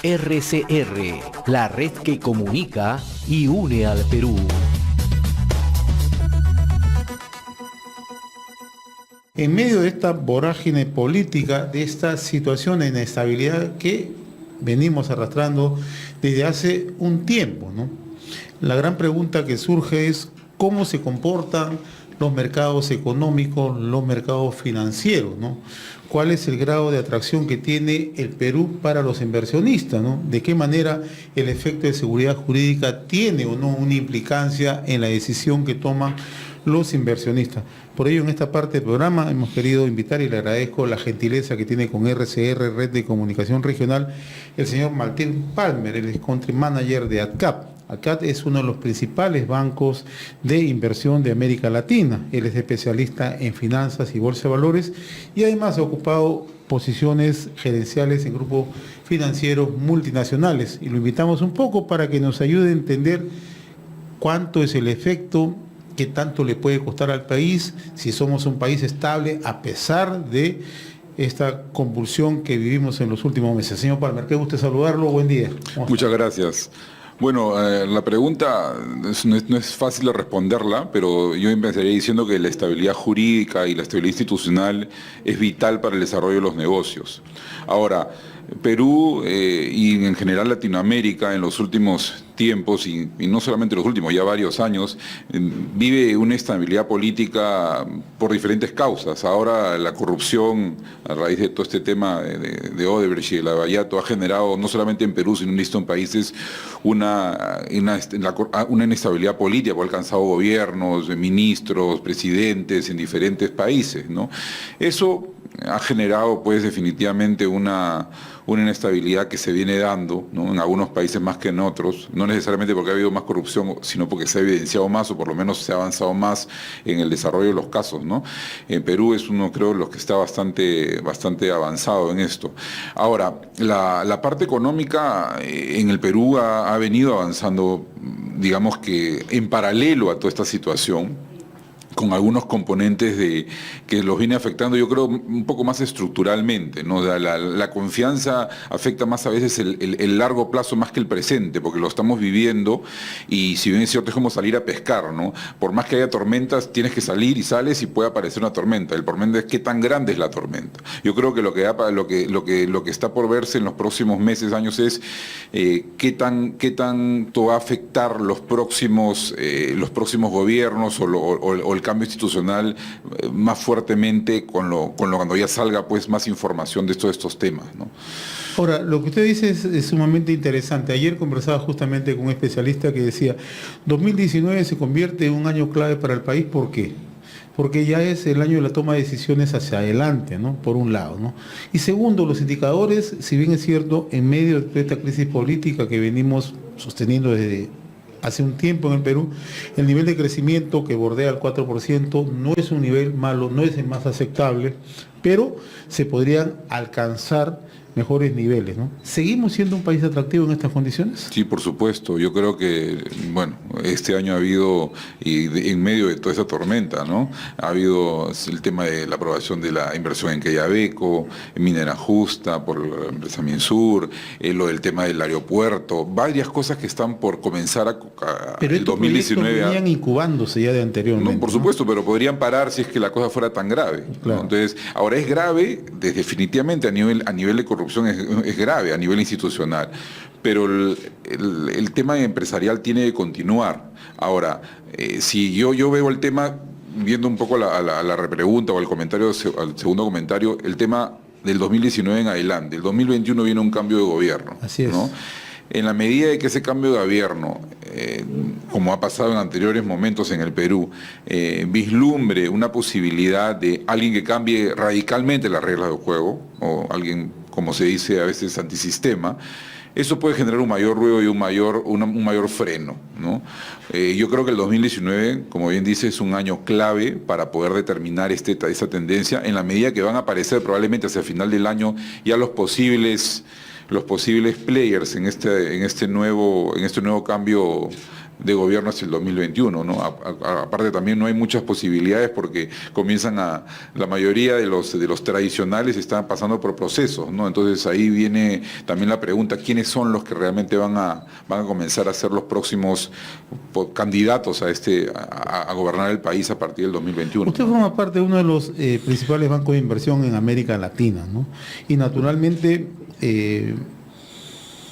RCR, la red que comunica y une al Perú. En medio de esta vorágine política, de esta situación de inestabilidad que venimos arrastrando desde hace un tiempo, ¿no? La gran pregunta que surge es cómo se comportan los mercados económicos, los mercados financieros, ¿no? ¿Cuál es el grado de atracción que tiene el Perú para los inversionistas, ¿no? ¿De qué manera el efecto de seguridad jurídica tiene o no una implicancia en la decisión que toman los inversionistas? Por ello, en esta parte del programa hemos querido invitar, y le agradezco la gentileza que tiene con RCR, Red de Comunicación Regional, el señor Martín Palmer, el Country Manager de ADCAP. ADCAP es uno de los principales bancos de inversión de América Latina. Él es especialista en finanzas y bolsa de valores y además ha ocupado posiciones gerenciales en grupos financieros multinacionales. Y lo invitamos un poco para que nos ayude a entender cuánto es el efecto, qué tanto le puede costar al país, si somos un país estable a pesar de esta convulsión que vivimos en los últimos meses. Señor Palmer, qué gusto saludarlo, buen día. Muchas gracias. Bueno, la pregunta no es fácil de responderla, pero yo empezaría diciendo que la estabilidad jurídica y la estabilidad institucional es vital para el desarrollo de los negocios. Ahora, Perú y en general Latinoamérica en los últimos tiempos, y no solamente los últimos, ya varios años, vive una estabilidad política por diferentes causas. Ahora la corrupción, a raíz de todo este tema de Odebrecht y de Lavallato, ha generado, no solamente en Perú, sino en distintos países, una inestabilidad política, porque ha alcanzado gobiernos, ministros, presidentes en diferentes países, ¿no? Eso ha generado pues definitivamente una inestabilidad que se viene dando, ¿no? En algunos países más que en otros, no necesariamente porque ha habido más corrupción, sino porque se ha evidenciado más o por lo menos se ha avanzado más en el desarrollo de los casos, ¿no? En Perú es uno, creo, de los que está bastante avanzado en esto. Ahora, la parte económica en el Perú ha venido avanzando, digamos que en paralelo a toda esta situación, con algunos componentes que los viene afectando, yo creo, un poco más estructuralmente, ¿no? La confianza afecta más a veces el largo plazo más que el presente, porque lo estamos viviendo, y si bien es cierto, es como salir a pescar, ¿no? Por más que haya tormentas, tienes que salir y sales y puede aparecer una tormenta. El problema es qué tan grande es la tormenta. Yo creo que lo que está por verse en los próximos meses, años, es qué tanto va a afectar los próximos gobiernos o el cambio institucional más fuertemente cuando ya salga pues más información de estos temas, ¿no? Ahora, lo que usted dice es sumamente interesante. Ayer conversaba justamente con un especialista que decía, 2019 se convierte en un año clave para el país. ¿Por qué? Porque ya es el año de la toma de decisiones hacia adelante, ¿no? Por un lado, ¿no? Y segundo, los indicadores, si bien es cierto, en medio de esta crisis política que venimos sosteniendo desde hace un tiempo en el Perú, el nivel de crecimiento que bordea el 4% no es un nivel malo, no es el más aceptable, pero se podrían alcanzar mejores niveles, ¿no? ¿Seguimos siendo un país atractivo en estas condiciones? Sí, por supuesto. Yo creo que, bueno, este año ha habido, y en medio de toda esa tormenta, ¿no? Ha habido el tema de la aprobación de la inversión en Quellaveco, en Minera Justa, por la empresa Minsur, lo del tema del aeropuerto, varias cosas que están por comenzar pero el 2019. Pero venían incubándose ya de anteriormente. No, por supuesto, ¿no? Pero podrían parar si es que la cosa fuera tan grave, claro, ¿no? Entonces, ahora es grave, definitivamente a nivel de corrupción es grave, a nivel institucional, pero el tema empresarial tiene que continuar. Ahora, si yo veo el tema, viendo un poco la repregunta o el comentario, al segundo comentario, el tema del 2019 en adelante, el 2021 viene un cambio de gobierno. Así es, ¿no? En la medida de que ese cambio de gobierno, como ha pasado en anteriores momentos en el Perú, vislumbre una posibilidad de alguien que cambie radicalmente las reglas del juego, o alguien, como se dice a veces, antisistema, eso puede generar un mayor ruido y un mayor freno, ¿no? Yo creo que el 2019, como bien dice, es un año clave para poder determinar esa tendencia, en la medida que van a aparecer probablemente hacia el final del año ya los posibles players en este nuevo cambio de gobierno hacia el 2021, ¿no? Aparte también no hay muchas posibilidades porque la mayoría de los tradicionales están pasando por procesos, ¿no? Entonces ahí viene también la pregunta, ¿quiénes son los que realmente van a comenzar a ser los próximos candidatos a gobernar el país a partir del 2021? Usted forma parte de uno de los principales bancos de inversión en América Latina, ¿no? Y naturalmente,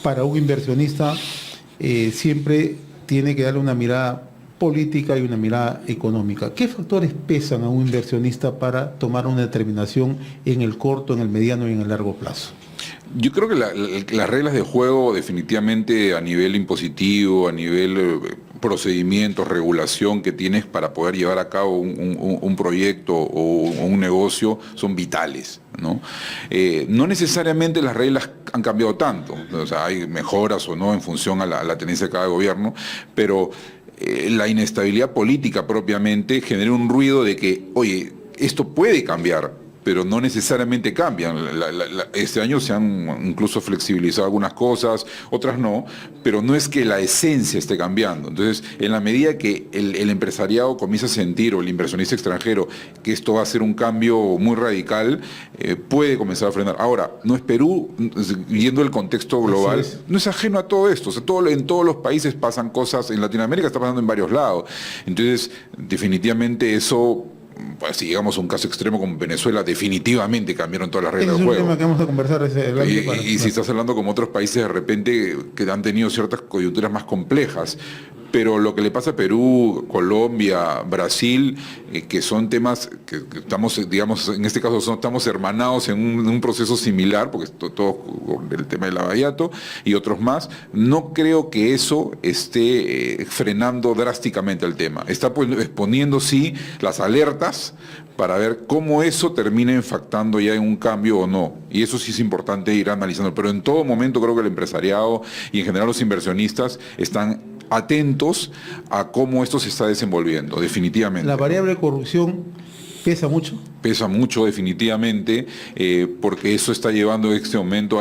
para un inversionista siempre tiene que darle una mirada política y una mirada económica. ¿Qué factores pesan a un inversionista para tomar una determinación en el corto, en el mediano y en el largo plazo? Yo creo que las reglas de juego definitivamente a nivel impositivo, a nivel procedimientos, regulación que tienes para poder llevar a cabo un proyecto o un negocio son vitales, ¿no? No necesariamente las reglas han cambiado tanto, o sea, hay mejoras o no en función a la tendencia de cada gobierno, pero la inestabilidad política propiamente genera un ruido de que, oye, esto puede cambiar, pero no necesariamente cambian. Este año se han incluso flexibilizado algunas cosas, otras no, pero no es que la esencia esté cambiando. Entonces, en la medida que el empresariado comienza a sentir, o el inversionista extranjero, que esto va a ser un cambio muy radical, puede comenzar a frenar. Ahora, no es Perú, viendo el contexto global, no es ajeno a todo esto. O sea, en todos los países pasan cosas, en Latinoamérica está pasando en varios lados. Entonces, definitivamente eso... Pues, si llegamos a un caso extremo como Venezuela, definitivamente cambiaron todas las reglas del juego. Es un tema que vamos a conversar y si estás hablando como otros países de repente que han tenido ciertas coyunturas más complejas, pero lo que le pasa a Perú, Colombia, Brasil, que son temas que estamos, digamos, en este caso estamos hermanados en un proceso similar, porque todo el tema del lavallato y otros más, no creo que eso esté frenando drásticamente el tema. Está exponiendo, sí, las alertas para ver cómo eso termina impactando ya en un cambio o no. Y eso sí es importante ir analizando. Pero en todo momento creo que el empresariado y en general los inversionistas están atentos a cómo esto se está desenvolviendo, definitivamente. ¿La variable corrupción pesa mucho? Pesa mucho definitivamente, porque eso está llevando en este momento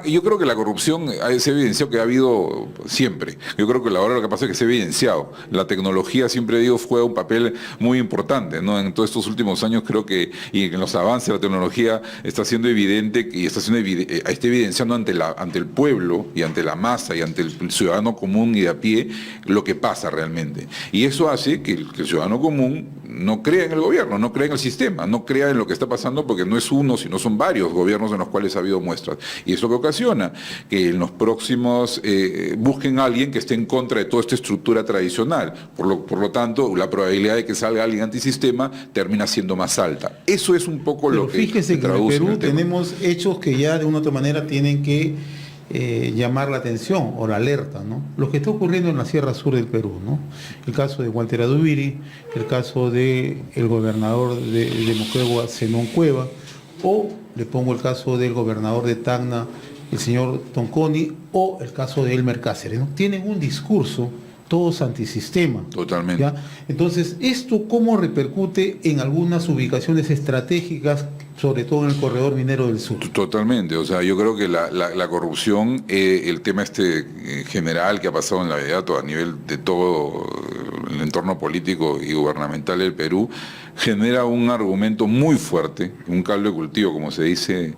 yo creo que la corrupción se ha evidenciado que ha habido siempre. Yo creo que ahora lo que pasa es que se ha evidenciado. La tecnología, siempre digo, juega un papel muy importante, ¿no? En todos estos últimos años creo que, y en los avances de la tecnología está siendo evidente y está evidenciando ante el pueblo y ante la masa y ante el ciudadano común y de a pie lo que pasa realmente. Y eso hace que el ciudadano común no crea en el gobierno, no crea en el sistema, no crea en lo que está pasando, porque no es uno, sino son varios gobiernos en los cuales ha habido muestras. Y eso que ocasiona que en los próximos busquen a alguien que esté en contra de toda esta estructura tradicional. Por lo tanto, la probabilidad de que salga alguien antisistema termina siendo más alta. Eso es un poco lo que fíjese que en Perú tenemos hechos que ya de una u otra manera tienen que llamar la atención o la alerta, ¿no? Lo que está ocurriendo en la Sierra Sur del Perú, ¿no? El caso de Walter Adubiri, el caso del gobernador de Moquegua, Zenón Cueva, o le pongo el caso del gobernador de Tacna, el señor Tonconi, o el caso de Elmer Cáceres, ¿no? Tienen un discurso todos antisistema. Totalmente. ¿Ya? Entonces, ¿esto cómo repercute en algunas ubicaciones estratégicas, sobre todo en el corredor minero del sur? Totalmente, o sea, yo creo que la corrupción, el tema general que ha pasado en la vida a nivel de todo el entorno político y gubernamental del Perú, genera un argumento muy fuerte, un caldo de cultivo, como se dice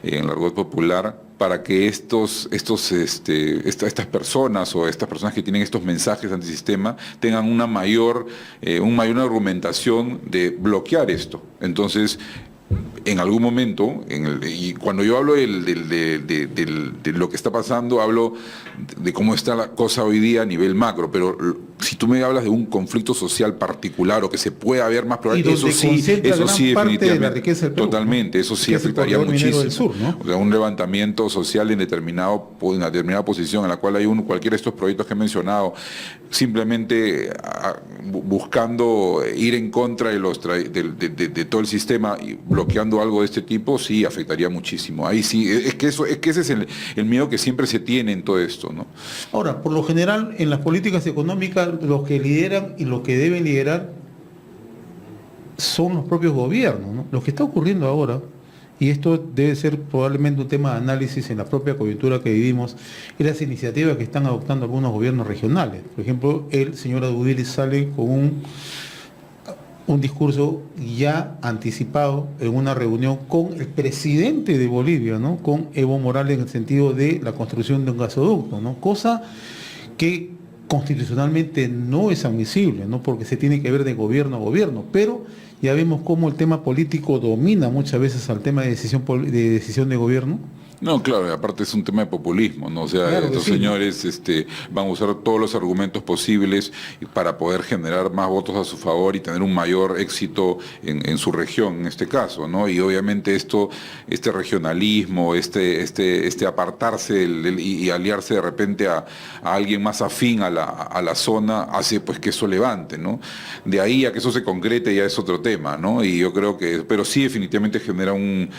en el argot popular, para que estas personas o estas personas que tienen estos mensajes antisistema tengan una mayor argumentación de bloquear esto. Entonces, en algún momento, y cuando yo hablo de lo que está pasando, hablo de cómo está la cosa hoy día a nivel macro, pero si tú me hablas de un conflicto social particular o que se pueda ver más probable, eso sí definitivamente, de la riqueza del Perú, totalmente, eso sí afectaría muchísimo. Del sur, ¿no? O sea, un levantamiento social en una determinada posición en la cual hay cualquiera de estos proyectos que he mencionado, simplemente buscando ir en contra de todo el sistema y bloqueando algo de este tipo, sí afectaría muchísimo. Ahí sí, es que ese es el miedo que siempre se tiene en todo esto, ¿no? Ahora, por lo general, en las políticas económicas, los que lideran y los que deben liderar son los propios gobiernos, ¿no? Lo que está ocurriendo ahora, y esto debe ser probablemente un tema de análisis en la propia coyuntura que vivimos, es las iniciativas que están adoptando algunos gobiernos regionales. Por ejemplo, el señor Adubiris sale con un discurso ya anticipado en una reunión con el presidente de Bolivia, ¿no? Con Evo Morales, en el sentido de la construcción de un gasoducto, ¿no? Cosa que constitucionalmente no es admisible, ¿no? Porque se tiene que ver de gobierno a gobierno, pero ya vemos cómo el tema político domina muchas veces al tema de decisión de gobierno. No, claro, aparte es un tema de populismo, ¿no? O sea, Claro que estos sí. señores van a usar todos los argumentos posibles para poder generar más votos a su favor y tener un mayor éxito en su región, en este caso, ¿no? Y obviamente este regionalismo, este apartarse y aliarse de repente a alguien más afín a la zona, hace pues que eso levante, ¿no? De ahí a que eso se concrete ya es otro tema, ¿no? Y yo creo que, pero sí definitivamente genera un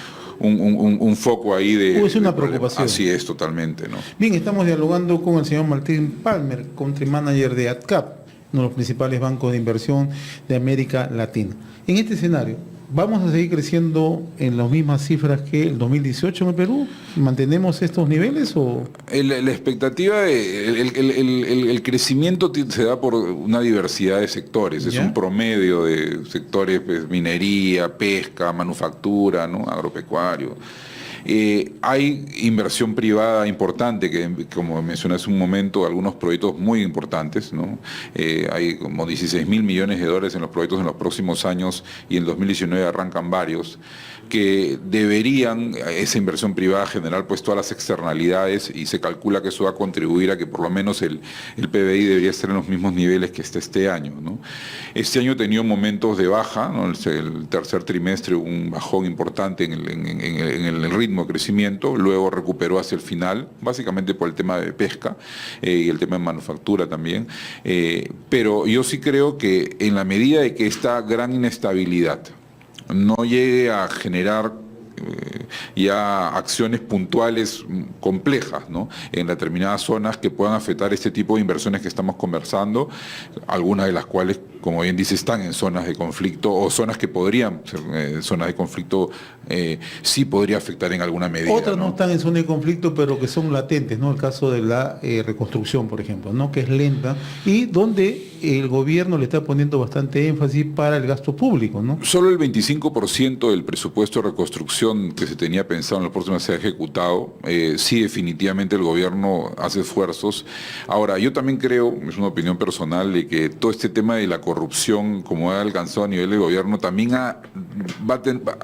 foco ahí de... Es una de problema. preocupación. Así es, totalmente, ¿no? Bien, estamos dialogando con el señor Martín Palmer, country manager de ADCAP, uno de los principales bancos de inversión de América Latina. En este escenario, ¿vamos a seguir creciendo en las mismas cifras que el 2018 en el Perú? ¿Mantenemos estos niveles o...? La expectativa, el crecimiento se da por una diversidad de sectores, es ¿Ya? un promedio de sectores, pues, minería, pesca, manufactura, ¿no? Agropecuario. Hay inversión privada importante, que como mencioné hace un momento, algunos proyectos muy importantes, ¿no? Hay como 16.000 millones de dólares en los proyectos en los próximos años y en 2019 arrancan varios, que deberían, esa inversión privada, generar pues todas las externalidades, y se calcula que eso va a contribuir a que por lo menos el PBI debería estar en los mismos niveles que está este año, ¿no? Este año ha tenido momentos de baja, ¿no? El tercer trimestre un bajón importante en el ritmo de crecimiento, luego recuperó hacia el final, básicamente por el tema de pesca y el tema de manufactura también, pero yo sí creo que en la medida de que esta gran inestabilidad no llegue a generar ya acciones puntuales complejas, ¿no? En determinadas zonas que puedan afectar este tipo de inversiones que estamos conversando, algunas de las cuales, como bien dice, están en zonas de conflicto, o zonas que podrían ser zonas de conflicto, sí podría afectar en alguna medida. Otras no están en zona de conflicto, pero que son latentes, ¿no? El caso de la reconstrucción, por ejemplo, ¿no? Que es lenta y donde el gobierno le está poniendo bastante énfasis para el gasto público, ¿no? Solo el 25% del presupuesto de reconstrucción que se tenía pensado en los próximos se ha ejecutado. Sí, definitivamente el gobierno hace esfuerzos. Ahora, yo también creo, es una opinión personal, de que todo este tema de la corrupción, como ha alcanzado a nivel de gobierno, también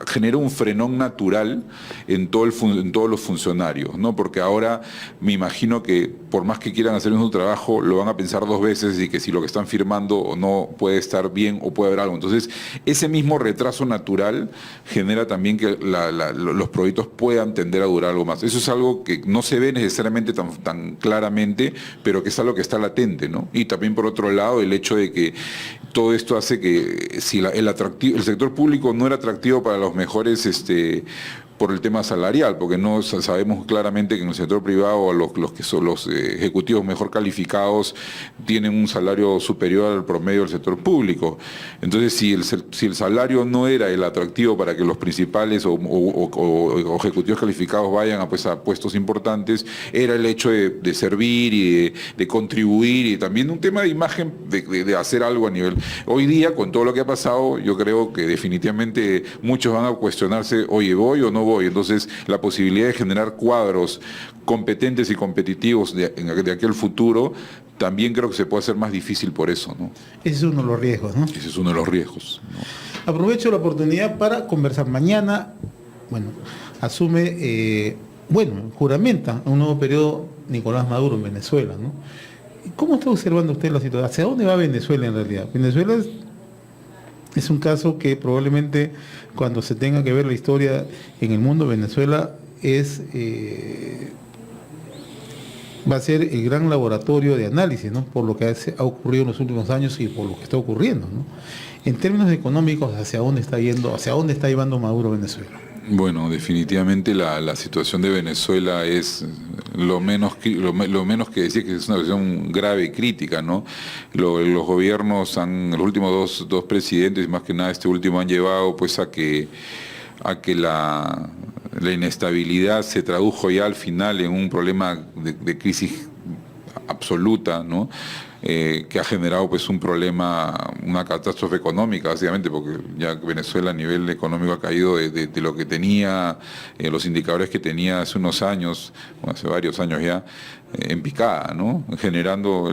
genera un frenón natural en todos los funcionarios, ¿no? Porque ahora me imagino que por más que quieran hacer un trabajo, lo van a pensar dos veces, y que si lo que están firmando o no puede estar bien o puede haber algo. Entonces, ese mismo retraso natural genera también que los proyectos puedan tender a durar algo más. Eso es algo que no se ve necesariamente tan claramente, pero que es algo que está latente, ¿no? Y también, por otro lado, el hecho de que todo esto hace que si el sector público no era atractivo para los mejores por el tema salarial, porque no sabemos claramente que en el sector privado los que son los ejecutivos mejor calificados tienen un salario superior al promedio del sector público. Entonces, si el salario no era el atractivo para que los principales o ejecutivos calificados vayan a puestos importantes, era el hecho de servir y de contribuir, y también un tema de imagen, de hacer algo a nivel... Hoy día, con todo lo que ha pasado, yo creo que definitivamente muchos van a cuestionarse, oye, ¿voy o no voy? Entonces, la posibilidad de generar cuadros competentes y competitivos de aquel futuro, también creo que se puede hacer más difícil por eso, ¿no? Ese es uno de los riesgos, ¿no? Ese es uno de los riesgos, ¿no? Aprovecho la oportunidad para conversar. Mañana, asume, juramenta un nuevo periodo Nicolás Maduro en Venezuela, ¿no? ¿Cómo está observando usted la situación? ¿Hacia dónde va Venezuela en realidad? Venezuela es un caso que probablemente, cuando se tenga que ver la historia en el mundo, Venezuela va a ser el gran laboratorio de análisis, ¿no? Por lo que ha ocurrido en los últimos años y por lo que está ocurriendo, ¿no? En términos económicos, ¿hacia dónde está llevando Maduro a Venezuela? Bueno, definitivamente la situación de Venezuela es lo menos que decir que es una situación grave y crítica, ¿no? Los gobiernos los últimos dos presidentes, más que nada este último, han llevado pues a que a que la inestabilidad se tradujo ya al final en un problema de crisis absoluta, ¿no? Que ha generado pues un problema, una catástrofe económica básicamente, porque ya Venezuela a nivel económico ha caído de lo que tenía, los indicadores que tenía hace unos años, o hace varios años ya, en picada, ¿no? Generando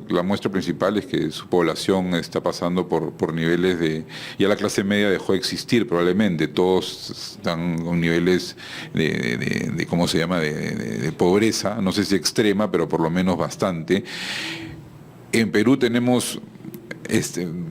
la muestra principal es que su población está pasando por niveles ya la clase media dejó de existir probablemente, todos están con niveles de ¿cómo se llama?, de pobreza, no sé si extrema, pero por lo menos bastante. En Perú tenemos,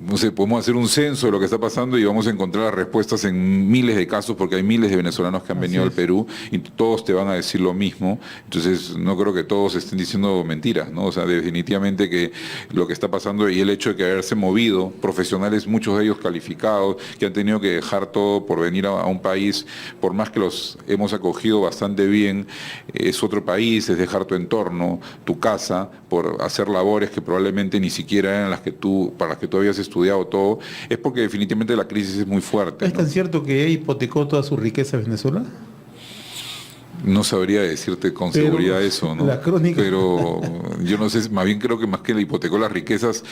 no sé, podemos hacer un censo de lo que está pasando y vamos a encontrar las respuestas en miles de casos, porque hay miles de venezolanos que han venido al Perú y todos te van a decir lo mismo. Entonces no creo que todos estén diciendo mentiras, ¿no? O sea, definitivamente que lo que está pasando y el hecho de que haberse movido profesionales, muchos de ellos calificados, que han tenido que dejar todo por venir a un país, por más que los hemos acogido bastante bien, es otro país, es dejar tu entorno, tu casa, por hacer labores que probablemente ni siquiera eran para las que tú habías estudiado todo, es porque definitivamente la crisis es muy fuerte. ¿Es tan cierto que ella hipotecó toda su riqueza en Venezuela? No sabría decirte con seguridad eso, ¿no? La crónica. Pero yo no sé, más bien creo que más que le hipotecó las riquezas,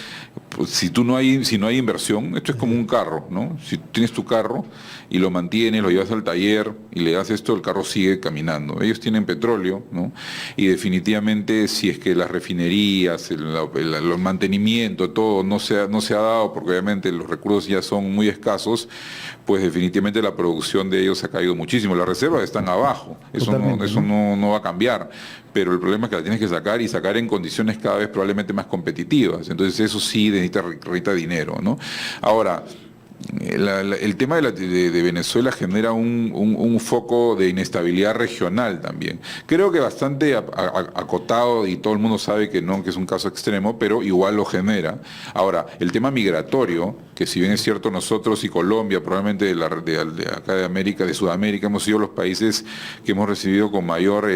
pues, si no hay inversión, esto es como un carro, ¿no? Si tienes tu carro y lo mantienes, lo llevas al taller y le das esto, el carro sigue caminando. Ellos tienen petróleo, ¿no? Y definitivamente si es que las refinerías, el mantenimiento, todo no se ha dado, porque obviamente los recursos ya son muy escasos, pues definitivamente la producción de ellos ha caído muchísimo. Las reservas están abajo, eso no va a cambiar, pero el problema es que la tienes que sacar y sacar en condiciones cada vez probablemente más competitivas. Entonces eso sí necesita dinero, ¿no? Ahora, el tema de Venezuela genera un foco de inestabilidad regional también. Creo que bastante acotado y todo el mundo sabe que no, que es un caso extremo, pero igual lo genera. Ahora, el tema migratorio, que si bien es cierto nosotros y Colombia, probablemente de acá de América, de Sudamérica, hemos sido los países que hemos recibido con mayor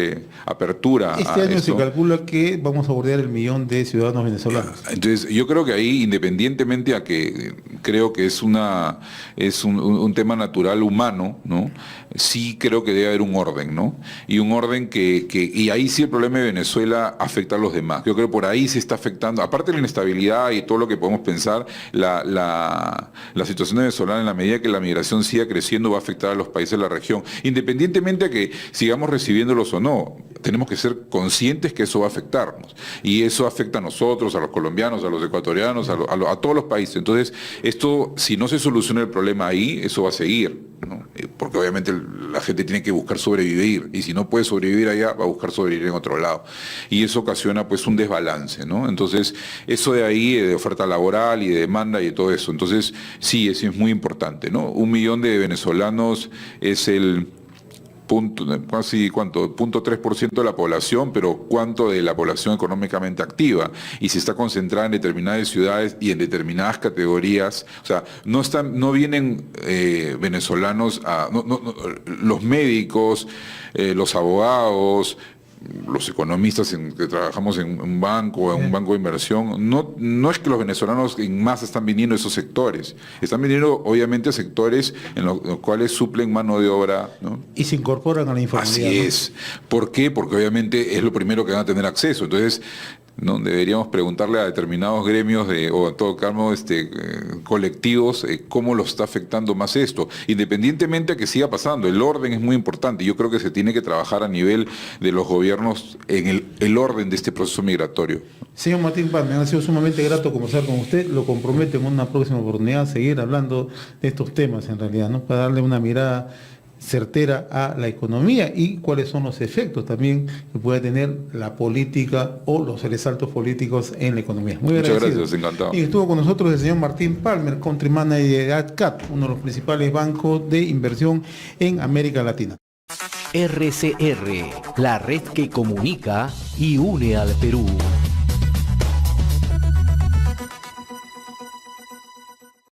apertura. Este año se calcula que vamos a bordear el 1.000.000 de ciudadanos venezolanos. Entonces, yo creo que ahí, independientemente a que creo que es un tema natural humano, ¿no? Sí creo que debe haber un orden, ¿no? Y un orden y ahí sí el problema de Venezuela afecta a los demás. Yo creo que por ahí se está afectando, aparte de la inestabilidad y todo lo que podemos pensar, la situación venezolana, en la medida que la migración siga creciendo, va a afectar a los países de la región. Independientemente de que sigamos recibiéndolos o no, tenemos que ser conscientes que eso va a afectarnos. Y eso afecta a nosotros, a los colombianos, a los ecuatorianos, a todos los países. Entonces, esto, si no se soluciona el problema ahí, eso va a seguir, ¿no? Porque obviamente la gente tiene que buscar sobrevivir, y si no puede sobrevivir allá, va a buscar sobrevivir en otro lado. Y eso ocasiona pues un desbalance, ¿no? Entonces, eso de ahí, de oferta laboral y de demanda y de todo eso. Entonces, sí, eso es muy importante, ¿no? 1.000.000 de venezolanos es el casi 0.3% de la población, pero cuánto de la población económicamente activa, y si está concentrada en determinadas ciudades y en determinadas categorías. O sea, no vienen venezolanos, los médicos, los abogados, los economistas que trabajamos en un banco, en un banco de inversión, no es que los venezolanos en masa están viniendo a esos sectores, están viniendo obviamente a sectores en los cuales suplen mano de obra, ¿no? Y se incorporan a la informalidad. Así es. ¿Por qué? Porque obviamente es lo primero que van a tener acceso. Entonces, ¿no? Deberíamos preguntarle a determinados gremios o a todo caso colectivos cómo los está afectando más esto, independientemente de que siga pasando. El orden es muy importante. Yo creo que se tiene que trabajar a nivel de los gobiernos en el orden de este proceso migratorio. Señor Martín Paz, me ha sido sumamente grato conversar con usted. Lo comprometo en una próxima oportunidad a seguir hablando de estos temas, en realidad, ¿no? Para darle una mirada certera a la economía y cuáles son los efectos también que puede tener la política o los sobresaltos políticos en la economía. Muy Muchas agradecido. gracias, encantado. Y estuvo con nosotros el señor Martín Palmer, Country Manager de ADCAT, uno de los principales bancos de inversión en América Latina. RCR, la red que comunica y une al Perú.